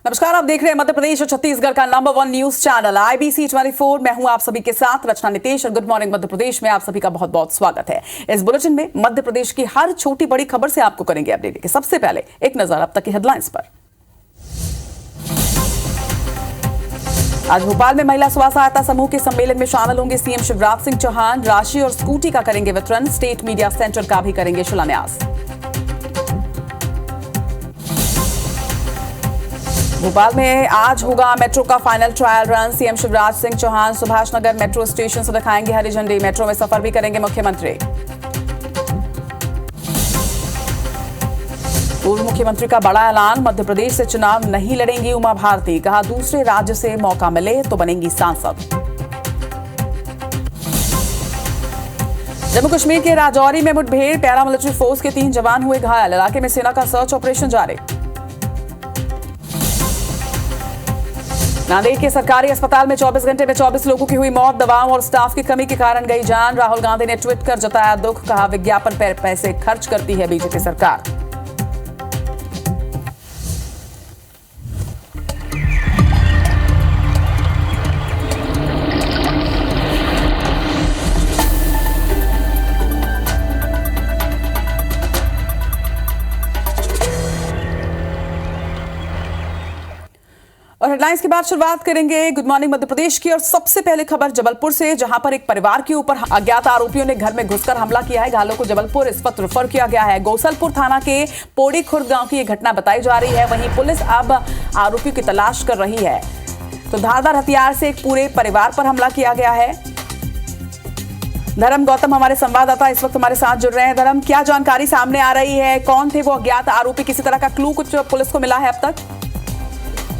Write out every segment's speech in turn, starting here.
नमस्कार, आप देख रहे हैं मध्य प्रदेश और छत्तीसगढ़ का नंबर 1 न्यूज चैनल IBC 24। मैं हूं आप सभी के साथ रचना नितेश और गुड मॉर्निंग मध्य प्रदेश में आप सभी का बहुत बहुत स्वागत है। इस बुलेटिन में मध्य प्रदेश की हर छोटी बड़ी खबर से आपको करेंगे अपडेट। सबसे पहले एक नजर अब तक की हेडलाइंस पर। आज भोपाल में महिला स्व सहायता समूह के सम्मेलन में शामिल होंगे सीएम शिवराज सिंह चौहान। राशि और स्कूटी का करेंगे वितरण। स्टेट मीडिया सेंटर का भी करेंगे शिलान्यास। भोपाल में आज होगा मेट्रो का final trial run. CM Shivraj Singh Chouhan Subhash Nagar metro station से दिखाएंगे हरी झंडी। मेट्रो में सफर भी करेंगे मुख्यमंत्री। पूर्व मुख्यमंत्री का बड़ा ऐलान, मध्य प्रदेश से चुनाव नहीं लड़ेंगी उमा भारती। कहा दूसरे राज्य से मौका मिले तो बनेंगी सांसद। जम्मू कश्मीर के राजौरी में मुठभेड़, पैरामिलिट्री फोर्स के 3 जवान हुए घायल। इलाके में सेना का सर्च ऑपरेशन जारी। नांदेड़ के सरकारी अस्पताल में 24 घंटे में 24 लोगों की हुई मौत। दवाओं और स्टाफ की कमी के कारण गई जान। राहुल गांधी ने ट्वीट कर जताया दुख। कहा विज्ञापन पर पैसे खर्च करती है बीजेपी सरकार। और हेडलाइंस के बाद शुरुआत करेंगे गुड मॉर्निंग मध्य प्रदेश की। और सबसे पहले खबर जबलपुर से, जहां पर एक परिवार के ऊपर अज्ञात आरोपियों ने घर में घुसकर हमला किया है। घायलों को जबलपुर इस वक्त रेफर किया गया है। गोसलपुर थाना के पोड़ी खुर्द गांव की यह घटना बताई जा रही है। वहीं पुलिस अब आरोपियों की तलाश कर रही है। तो धारदार हथियार से एक पूरे परिवार पर हमला किया गया है। धर्म गौतम हमारे संवाददाता इस वक्त हमारे साथ जुड़ रहे हैं। धर्म, क्या जानकारी सामने आ रही है? कौन थे वो अज्ञात आरोपी? किसी तरह का क्लू कुछ पुलिस को मिला है अब तक?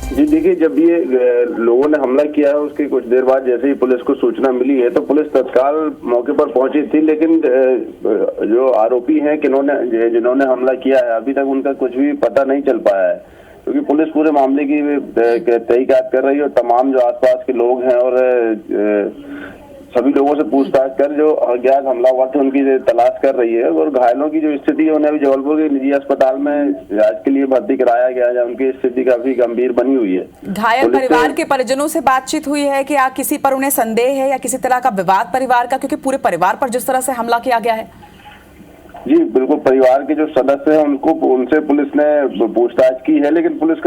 जी देखिए, जब ये लोगों ने हमला किया है उसके कुछ देर बाद जैसे ही पुलिस को सूचना मिली है तो पुलिस तत्काल मौके पर पहुंची थी। लेकिन जो आरोपी हैं जिन्होंने हमला किया है अभी तक उनका कुछ भी पता नहीं चल पाया है, क्योंकि पुलिस पूरे मामले की तहकीकात कर रही है और तमाम जो आसपास के लोग हैं और सभी लोगों से पूछताछ कर जो अज्ञात हमलावर थे उनकी तलाश कर रही है। और घायलों की जो स्थिति है उन्हें अभी जबलपुर के निजी अस्पताल में इलाज के लिए भर्ती कराया गया है, उनकी स्थिति काफी गंभीर बनी हुई है। घायल परिवार के परिजनों से बातचीत हुई है कि किसी पर उन्हें संदेह है या किसी तरह का विवाद परिवार का, क्योंकि पूरे परिवार पर जिस तरह से हमला किया गया है? जी बिल्कुल, परिवार के जो सदस्य हैं उनसे पुलिस ने पूछताछ की है। लेकिन पुलिस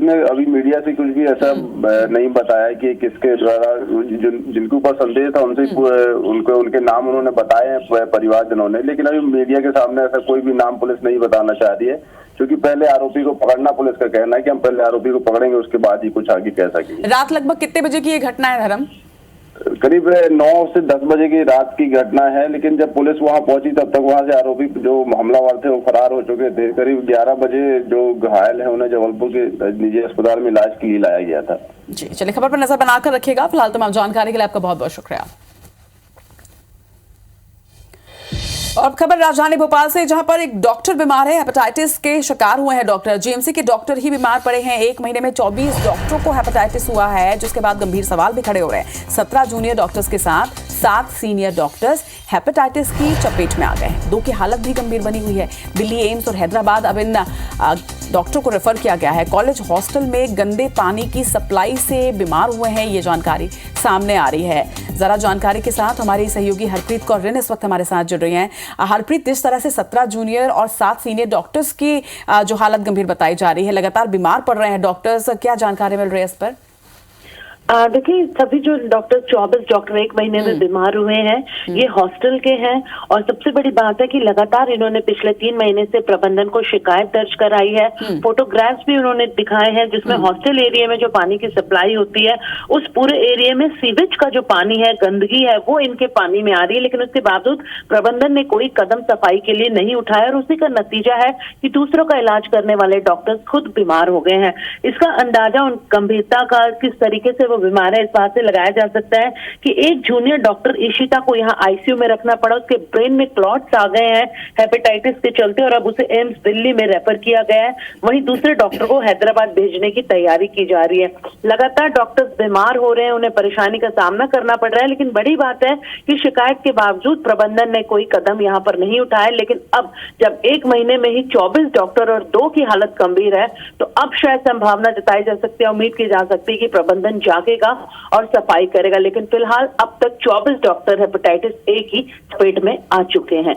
ने अभी मीडिया से कुछ भी ऐसा नहीं बताया कि किसके द्वारा जिनके ऊपर संदेह था उनके नाम उन्होंने बताए हैं परिवारजनों ने। लेकिन अभी मीडिया के सामने ऐसा कोई भी नाम पुलिस नहीं बताना चाह रही है, क्योंकि पहले आरोपी को पकड़ना पुलिस का कहना है कि हम पहले आरोपी को पकड़ेंगे उसके बाद ही कुछ आगे कह सकेंगे। रात लगभग कितने बजे की ये घटना है धर्म? करीब 9 से 10 बजे की रात की घटना है। लेकिन जब पुलिस वहां पहुंची तब तक वहां से आरोपी जो हमलावर थे वो फरार हो चुके थे। करीब 11 बजे जो घायल है उन्हें जबलपुर के निजी अस्पताल में इलाज के लिए लाया गया था। जी चलिए, खबर पर नजर बनाकर रखिएगा। फिलहाल तमाम जानकारी के लिए आपका बहुत बहुत शुक्रिया। और खबर राजधानी भोपाल से, जहां पर एक डॉक्टर बीमार है। हेपेटाइटिस के शिकार हुए हैं डॉक्टर। जीएमसी के डॉक्टर ही बीमार पड़े हैं। एक महीने में 24 डॉक्टरों को हेपेटाइटिस हुआ है, जिसके बाद गंभीर सवाल भी खड़े हो रहे हैं। 17 जूनियर डॉक्टर्स के साथ 7 सीनियर डॉक्टर्स हेपेटाइटिस की चपेट में आ गए हैं। 2 की हालत भी गंभीर बनी हुई है। दिल्ली एम्स और हैदराबाद अब इन डॉक्टरों को रेफर किया गया है। कॉलेज हॉस्टल में गंदे पानी की सप्लाई से बीमार हुए हैं, ये जानकारी सामने आ रही है। जरा जानकारी के साथ हमारी सहयोगी हरप्रीत कौर रिन इस वक्त हमारे साथ जुड़ रही हैं। हरप्रीत, जिस तरह से 17 जूनियर और 7 सीनियर डॉक्टर्स की जो हालत गंभीर बताई जा रही है, लगातार बीमार पड़ रहे हैं डॉक्टर्स, क्या जानकारी मिल रही है इस पर? देखिए, सभी जो डॉक्टर 24 डॉक्टर 1 महीने में बीमार हुए हैं ये हॉस्टल के हैं। और सबसे बड़ी बात है कि लगातार इन्होंने पिछले 3 महीने से प्रबंधन को शिकायत दर्ज कराई है। फोटोग्राफ्स भी उन्होंने दिखाए हैं जिसमें हॉस्टल एरिया में जो पानी की सप्लाई होती है उस पूरे एरिया में सीवेज का जो पानी है, गंदगी है, वो इनके पानी में आ रही है। लेकिन उसके बावजूद प्रबंधन ने कोई कदम सफाई के लिए नहीं उठाया और उसी का नतीजा है कि दूसरों का इलाज करने वाले डॉक्टर्स खुद बीमार हो गए हैं। इसका अंदाजा उन गंभीरता का किस तरीके से वो बीमार है, इस बात से लगाया जा सकता है कि एक जूनियर डॉक्टर इशिता को यहाँ आईसीयू में रखना पड़ा। उसके ब्रेन में क्लॉट्स आ गए हैं हेपेटाइटिस के चलते और अब उसे एम्स दिल्ली में रेफर किया गया है। वहीं दूसरे डॉक्टर को हैदराबाद भेजने की तैयारी की जा रही है। लगातार डॉक्टर्स बीमार हो रहे हैं, उन्हें परेशानी का सामना करना पड़ रहा है, लेकिन बड़ी बात है कि शिकायत के बावजूद प्रबंधन ने कोई कदम यहाँ पर नहीं उठाया। लेकिन अब जब एक महीने में ही 24 डॉक्टर और 2 की हालत गंभीर है, तो अब शायद संभावना जताई जा सकती है, उम्मीद की जा सकती है कि प्रबंधन जागेगा और सफाई करेगा। लेकिन फिलहाल अब तक 24 डॉक्टर हेपेटाइटिस ए की चपेट में आ चुके हैं।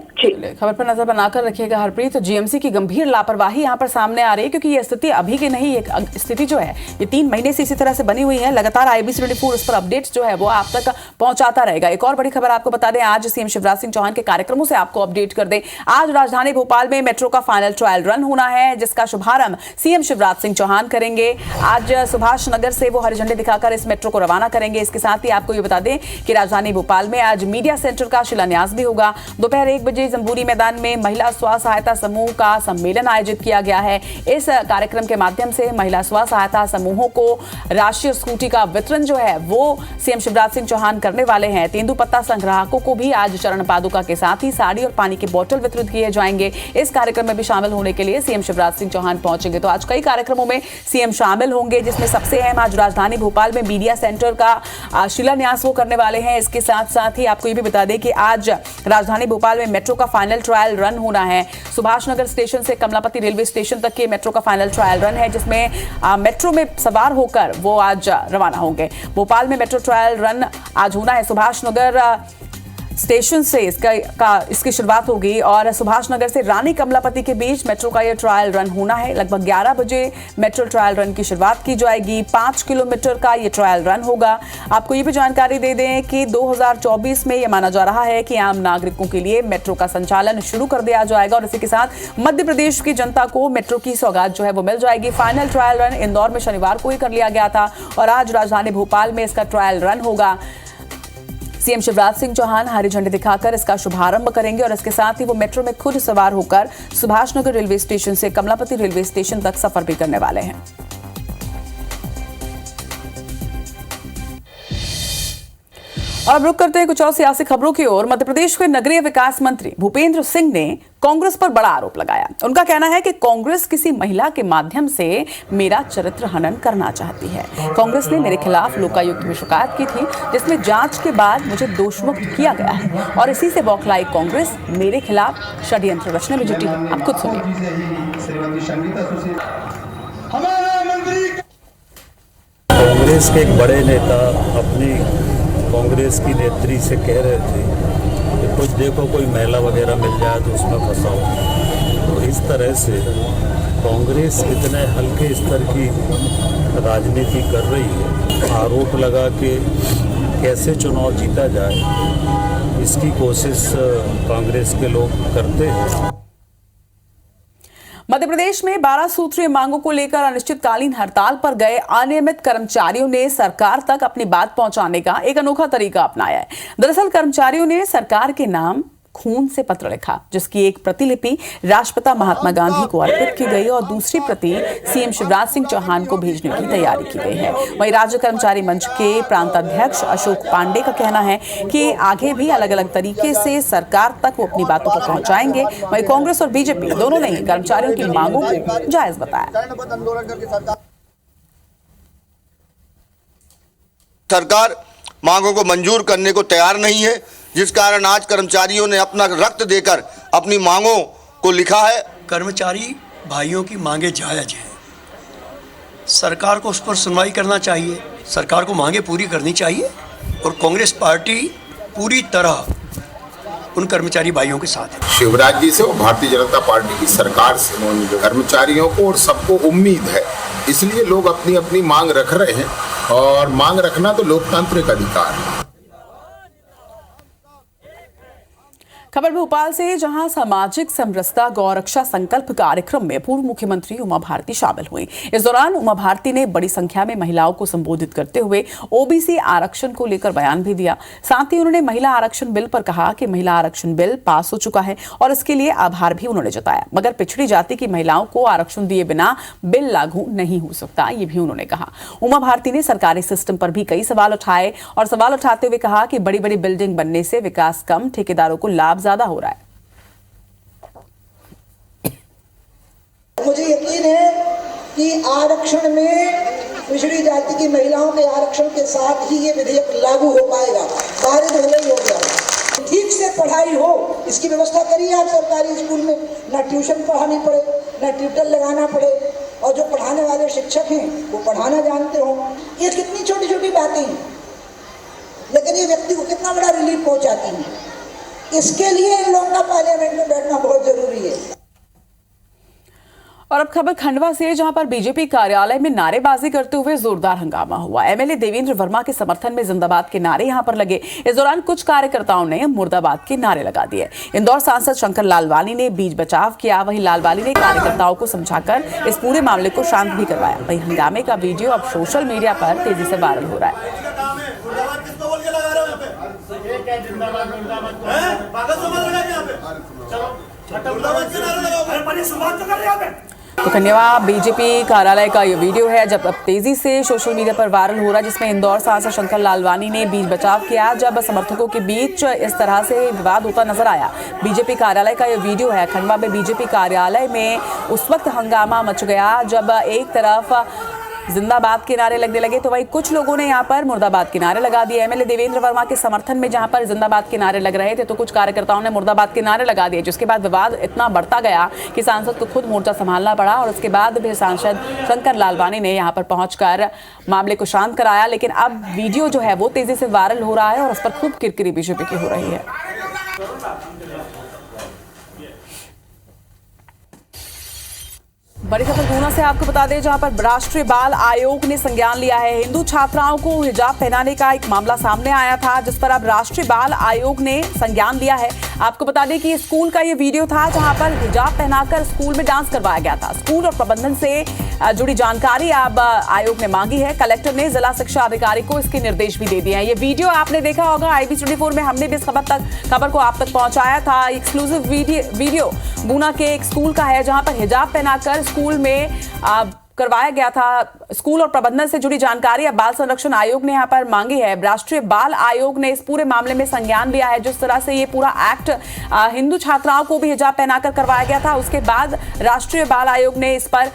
खबर पर नजर बनाकर रखिएगा हरप्रीत। जीएमसी की गंभीर लापरवाही यहाँ पर सामने आ रही है, क्योंकि ये स्थिति अभी की नहीं, एक स्थिति जो है ये 3 महीने से इसी तरह से बनी हुई है। लगातार IBC 24 उस पर अपडेट्स जो है वो आप तक पहुंचाता रहेगा। एक और बड़ी खबर आपको बता दें, आज सीएम शिवराज सिंह चौहान के कार्यक्रमों से आपको अपडेट कर दें। आज राजधानी भोपाल में मेट्रो का फाइनल ट्रायल रन होना है, जिसका शुभारंभ सीएम शिवराज सिंह चौहान करेंगे। आज सुभाष नगर से वो हरी झंडी दिखाकर इस मेट्रो को रवाना करेंगे। इसके साथ ही आपको ये बता दें कि राजधानी भोपाल में आज मीडिया सेंटर का शिलान्यास भी होगा। दोपहर 1 बजे जम्बूरी मैदान में महिला स्व सहायता समूह का सम्मेलन आयोजित किया गया है। इस कार्यक्रम के माध्यम से महिला स्व सहायता समूहों को राष्ट्रीय स्कूटी का वितरण जो है वो सीएम शिवराज सिंह चौहान करने वाले हैं। तेंदुपत्ता संग्राहकों को भी आज चरण पादुका के साथ ही साड़ी और पानी की बोतल वितरित किए जाएंगे। इस कार्यक्रम में भी शामिल होने के लिए सीएम शिवराज सिंह चौहान पहुंचेंगे। तो आज कई कार्यक्रमों में सीएम शामिल होंगे, जिसमें सबसे अहम आज राजधानी भोपाल में मीडिया सेंटर का शिलान्यास वो करने वाले हैं। इसके साथ साथ ही आपको ये भी बता दें कि आज राजधानी भोपाल में मेट्रो का फाइनल ट्रायल रन होना है। सुभाष नगर स्टेशन से कमलापति रेलवे स्टेशन तक के मेट्रो का फाइनल ट्रायल रन है, जिसमें मेट्रो में सवार होकर वो आज रवाना होंगे। भोपाल में मेट्रो ट्रायल रन आज होना है। सुभाष नगर स्टेशन से इसकी शुरुआत होगी और सुभाष नगर से रानी कमलापति के बीच मेट्रो का यह ट्रायल रन होना है। लगभग 11 बजे मेट्रो ट्रायल रन की शुरुआत की जाएगी। 5 किलोमीटर का ये ट्रायल रन होगा। आपको ये भी जानकारी दे दें कि 2024 में यह माना जा रहा है कि आम नागरिकों के लिए मेट्रो का संचालन शुरू कर दिया जाएगा और इसी के साथ मध्य प्रदेश की जनता को मेट्रो की सौगात जो है वो मिल जाएगी। फाइनल ट्रायल रन इंदौर में शनिवार को ही कर लिया गया था और आज राजधानी भोपाल में इसका ट्रायल रन होगा। सीएम शिवराज सिंह चौहान हरी झंडी दिखाकर इसका शुभारंभ करेंगे और इसके साथ ही वो मेट्रो में खुद सवार होकर सुभाष नगर रेलवे स्टेशन से कमलापति रेलवे स्टेशन तक सफर भी करने वाले हैं। और अब रुक करते हैं कुछ और सियासी खबरों की ओर। मध्य प्रदेश के नगरीय विकास मंत्री भूपेंद्र सिंह ने कांग्रेस पर बड़ा आरोप लगाया। उनका कहना है कि कांग्रेस किसी महिला के माध्यम से मेरा चरित्र हनन करना चाहती है। कांग्रेस ने मेरे खिलाफ लोकायुक्त में शिकायत की थी, जिसमें जांच के बाद मुझे दोषमुक्त किया गया है और इसी से बौखलाई कांग्रेस मेरे खिलाफ षड्यंत्र रचने में जुटी है। आप खुद सुनिए। कांग्रेस के एक बड़े नेता अपनी कांग्रेस की नेत्री से कह रहे थे कि कुछ देखो कोई महिला वगैरह मिल जाए तो उसमें फंसाओ। तो इस तरह से कांग्रेस इतने हल्के स्तर की राजनीति कर रही है। आरोप लगा के कैसे चुनाव जीता जाए इसकी कोशिश कांग्रेस के लोग करते हैं। मध्य प्रदेश में 12 सूत्रीय मांगों को लेकर अनिश्चितकालीन हड़ताल पर गए अनियमित कर्मचारियों ने सरकार तक अपनी बात पहुंचाने का एक अनोखा तरीका अपनाया है। दरअसल कर्मचारियों ने सरकार के नाम खून से पत्र लिखा, जिसकी एक प्रतिलिपि राष्ट्रपिता महात्मा गांधी को अर्पित की गई और दूसरी प्रति सीएम शिवराज सिंह चौहान को भेजने की तैयारी की गई है। वहीं राज्य कर्मचारी मंच के प्रांत अध्यक्ष अशोक पांडे का कहना है कि आगे भी अलग अलग तरीके से सरकार तक वो अपनी बातों को पहुंचाएंगे। वहीं कांग्रेस और बीजेपी दोनों ने कर्मचारियों की मांगों को जायज बताया। सरकार मांगों को मंजूर करने को तैयार नहीं है, जिस कारण आज कर्मचारियों ने अपना रक्त देकर अपनी मांगों को लिखा है। कर्मचारी भाइयों की मांगे जायज हैं, सरकार को उस पर सुनवाई करना चाहिए, सरकार को मांगे पूरी करनी चाहिए और कांग्रेस पार्टी पूरी तरह उन कर्मचारी भाइयों के साथ है। शिवराज जी से और भारतीय जनता पार्टी की सरकार से कर्मचारियों को और सबको उम्मीद है, इसलिए लोग अपनी अपनी मांग रख रहे हैं और मांग रखना तो लोकतांत्रिक अधिकार है। खबर भोपाल से, जहां सामाजिक समरसता गौरक्षा संकल्प कार्यक्रम में पूर्व मुख्यमंत्री उमा भारती शामिल हुई। इस दौरान उमा भारती ने बड़ी संख्या में महिलाओं को संबोधित करते हुए ओबीसी आरक्षण को लेकर बयान भी दिया। साथ ही उन्होंने महिला आरक्षण बिल पर कहा कि महिला आरक्षण बिल पास हो चुका है और इसके लिए आभार भी उन्होंने जताया, मगर पिछड़ी जाति की महिलाओं को आरक्षण दिए बिना बिल लागू नहीं हो सकता, ये भी उन्होंने कहा। उमा भारती ने सरकारी सिस्टम पर भी कई सवाल उठाए और सवाल उठाते हुए कहा कि बड़ी बड़ी बिल्डिंग बनने से विकास कम, ठेकेदारों को लाभ ज्यादा हो रहा है। मुझे यकीन है कि आरक्षण में पिछड़ी जाति की महिलाओं के आरक्षण के साथ ही ये विधेयक लागू हो पाएगा, पारित होने ही हो जाएगा। ठीक से पढ़ाई हो, इसकी व्यवस्था करिए आप सरकारी स्कूल में, ना ट्यूशन पढ़ानी पड़े, ना ट्यूटर लगाना पड़े, और जो पढ़ाने वाले शिक्षक हैं वो पढ़ाना जानते हो। ये कितनी छोटी छोटी बातें हैं, लेकिन ये व्यक्ति को कितना बड़ा रिलीफ पहुंचाती है। इसके लिए इन लोगों का पार्लियामेंट में बैठना बहुत जरूरी है। और अब खबर खंडवा से, जहां पर बीजेपी कार्यालय में नारेबाजी करते हुए जोरदार हंगामा हुआ। एमएलए देवेंद्र वर्मा के समर्थन में जिंदाबाद के नारे यहां पर लगे। इस दौरान कुछ कार्यकर्ताओं ने मुर्दाबाद के नारे लगा दिए। इंदौर सांसद शंकर लालवानी ने बीच बचाव किया। वहीं लालवानी ने कार्यकर्ताओं को समझाकर इस पूरे मामले को शांत भी करवाया। वहीं हंगामे का वीडियो अब सोशल मीडिया पर तेजी से वायरल हो रहा है। तो खंडवा बीजेपी कार्यालय का ये वीडियो है जब अब तेजी से सोशल मीडिया पर वायरल हो रहा है, जिसमें इंदौर सांसद शंकर लालवानी ने बीच बचाव किया जब समर्थकों के बीच इस तरह से विवाद होता नजर आया। बीजेपी कार्यालय का ये वीडियो है। खंडवा में बीजेपी कार्यालय में उस वक्त हंगामा मच गया जब एक तरफ जिंदाबाद के नारे लगने लगे तो वहीं कुछ लोगों ने यहां पर मुर्दाबाद के नारे लगा दिए। एमएलए देवेंद्र वर्मा के समर्थन में जहां पर जिंदाबाद के नारे लग रहे थे तो कुछ कार्यकर्ताओं ने मुर्दाबाद के नारे लगा दिए, जिसके बाद विवाद इतना बढ़ता गया कि सांसद को खुद मोर्चा संभालना पड़ा और उसके बाद फिर सांसद शंकर लालवानी ने यहां पर पहुंचकर मामले को शांत कराया। लेकिन अब वीडियो जो है वो तेजी से वायरल हो रहा है और उस पर खूब किरकिरी बीजेपी की हो रही है। बड़ी खबर गुना से आपको बता दें, जहां पर राष्ट्रीय बाल आयोग ने संज्ञान लिया है। हिंदू छात्राओं को हिजाब पहनाने का एक मामला सामने आया था, जिस पर अब राष्ट्रीय बाल आयोग ने संज्ञान लिया है। आपको बता दें कि स्कूल का ये वीडियो था जहां पर हिजाब पहनाकर स्कूल में डांस करवाया गया था। स्कूल और प्रबंधन से जुड़ी जानकारी अब आयोग ने मांगी है। कलेक्टर ने जिला शिक्षा अधिकारी को इसके निर्देश भी दे दिए हैं। ये वीडियो आपने देखा होगा, IB24 में हमने भी इस खबर को आप तक पहुंचाया था। एक्सक्लूसिव वीडियो गुना के एक स्कूल का है जहां पर हिजाब पहनाकर स्कूल में करवाया गया था। स्कूल और प्रबंधन से जुड़ी जानकारी अब बाल संरक्षण आयोग ने यहां पर मांगी है। राष्ट्रीय बाल आयोग ने इस पूरे मामले में संज्ञान लिया है। जिस तरह से ये पूरा एक्ट हिंदू छात्राओं को भी हिजाब पहनाकर करवाया गया था, उसके बाद राष्ट्रीय बाल आयोग ने इस पर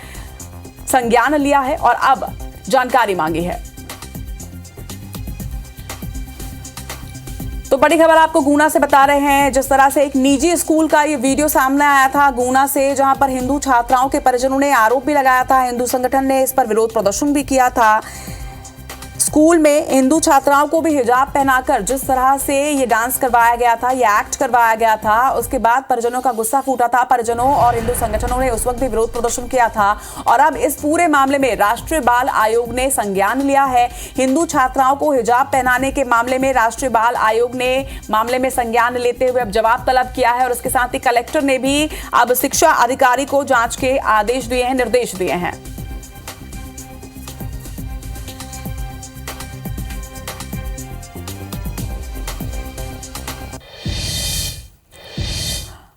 संज्ञान लिया है और अब जानकारी मांगी है। तो बड़ी खबर आपको गुना से बता रहे हैं, जिस तरह से एक निजी स्कूल का ये वीडियो सामने आया था गुना से, जहां पर हिंदू छात्राओं के परिजनों ने आरोप भी लगाया था। हिंदू संगठन ने इस पर विरोध प्रदर्शन भी किया था। स्कूल में हिंदू छात्राओं को भी हिजाब पहनाकर जिस तरह से ये डांस करवाया गया था, ये एक्ट करवाया गया था, उसके बाद परिजनों का गुस्सा फूटा था। परिजनों और हिंदू संगठनों ने उस वक्त भी विरोध प्रदर्शन किया था और अब इस पूरे मामले में राष्ट्रीय बाल आयोग ने संज्ञान लिया है। हिंदू छात्राओं को हिजाब पहनाने के मामले में राष्ट्रीय बाल आयोग ने मामले में संज्ञान लेते हुए अब जवाब तलब किया है और उसके साथ ही कलेक्टर ने भी अब शिक्षा अधिकारी को जांच के आदेश दिए हैं, निर्देश दिए हैं।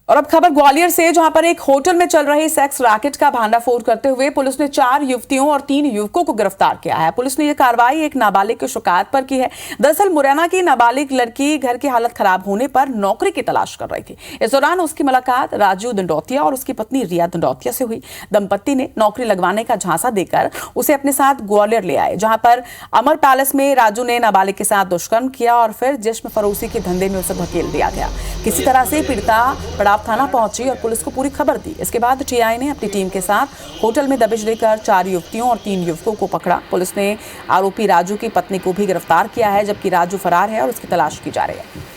और अब खबर ग्वालियर से, जहां पर एक होटल में चल रहे सेक्स रैकेट का भांडाफोड़ करते हुए पुलिस ने 4 युवतियों और 3 युवकों को गिरफ्तार किया है। पुलिस ने यह कार्रवाई एक नाबालिग की शिकायत पर की है। दरअसल मुरैना की नाबालिग लड़की घर की हालत खराब होने पर नौकरी की तलाश कर रही थी। इस दौरान उसकी मुलाकात राजू दंडौतिया और उसकी पत्नी रिया दंडौतिया से हुई। दंपत्ति ने नौकरी लगवाने का झांसा देकर उसे अपने साथ ग्वालियर ले आए, जहां पर अमर पैलेस में राजू ने नाबालिग के साथ दुष्कर्म किया और फिर जिस्म फरोशी के धंधे में उसे धकेल दिया गया। किसी तरह से पीड़िता पड़ाव थाना पहुंची और पुलिस को पूरी खबर दी। इसके बाद टीआई ने अपनी टीम के साथ होटल में दबिश देकर 4 युवतियों और 3 युवकों को पकड़ा। पुलिस ने आरोपी राजू की पत्नी को भी गिरफ्तार किया है, जबकि राजू फरार है और उसकी तलाश की जा रही है।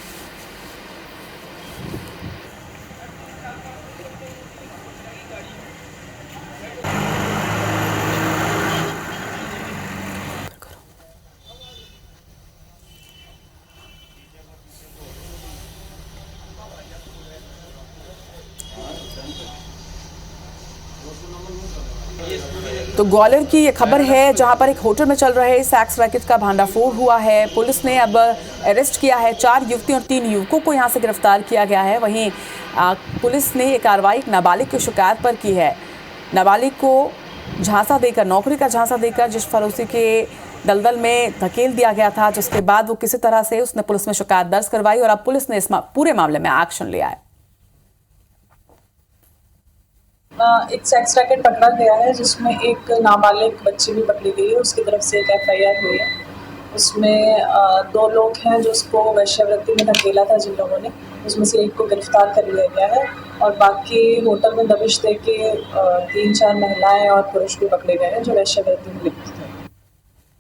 तो ग्वालियर की ये खबर है जहां पर एक होटल में चल रहे सेक्स रैकेट का भांडाफोड़ हुआ है। पुलिस ने अब अरेस्ट किया है 4 युवतियों और 3 युवकों को यहां से गिरफ्तार किया गया है। वहीं पुलिस ने ये कार्रवाई एक नाबालिग की शिकायत पर की है। नाबालिग को झांसा देकर, नौकरी का झांसा देकर जिस फरोशी के दलदल में धकेल दिया गया था, जिसके बाद वो किसी तरह से उसने पुलिस में शिकायत दर्ज करवाई और अब पुलिस ने इस पूरे मामले में एक्शन लिया है। एक सेक्स रैकेट पकड़ा गया है जिसमें एक नाबालिग बच्ची भी पकड़ी गई है। उसकी तरफ से एक FIR हुई है। उसमें 2 लोग हैं जो उसको वैश्यावृत्ति में धकेला था जिन लोगों ने, उसमें से एक को गिरफ्तार कर लिया गया है और बाकी होटल में दबिश दे के 3-4 महिलाएं और पुरुष भी पकड़े गए हैं जो वैश्यावृत्ति में लिप्त थे।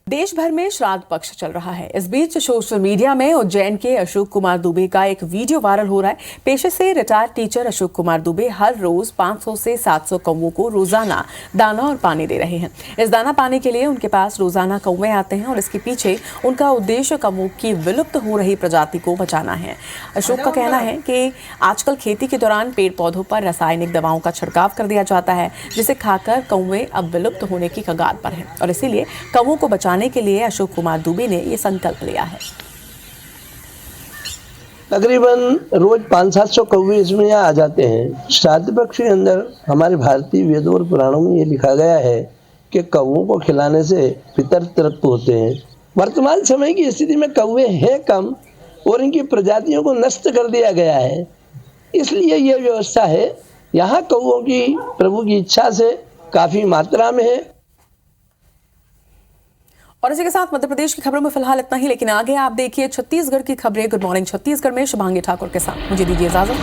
देश भर में श्राद्ध पक्ष चल रहा है। इस बीच सोशल मीडिया में उज्जैन के अशोक कुमार दुबे का एक वीडियो वायरल हो रहा है। पेशे से रिटायर्ड टीचर अशोक कुमार दुबे हर रोज 500 से 700 कौवों को रोजाना दाना और पानी दे रहे हैं। इस दाना पानी के लिए उनके पास रोजाना कौवे आते हैं और इसके पीछे उनका उद्देश्य कौवों की विलुप्त हो रही प्रजाति को बचाना है। अशोक का कहना है कि आजकल खेती के दौरान पेड़ पौधों पर रासायनिक दवाओं का छिड़काव कर दिया जाता है, जिसे खाकर कौवे अब विलुप्त होने की कगार पर हैं और इसीलिए कौवों को बचाने के लिए अशोक कुमार दुबे ने ये संकल्प लिया है। तकरीबन रोज 500-700 कौवे इसमें यहाँ आ जाते हैं। श्राद्ध पक्ष के अंदर हमारे भारतीय वेदों और पुराणों में ये लिखा गया है कि कौवों को खिलाने से पितर तृप्त होते हैं। वर्तमान समय की स्थिति में कौवे हैं कम और इनकी प्रजातियों को नष्ट कर दिया गया है, इसलिए ये व्यवस्था है। यहाँ कौवों की प्रभु की इच्छा से काफी मात्रा में है। और इसी के साथ मध्य प्रदेश की खबरों में फिलहाल इतना ही, लेकिन आगे आप देखिए छत्तीसगढ़ की खबरें। गुड मॉर्निंग छत्तीसगढ़ में शुभांगी ठाकुर के साथ मुझे दीजिए इजाजत।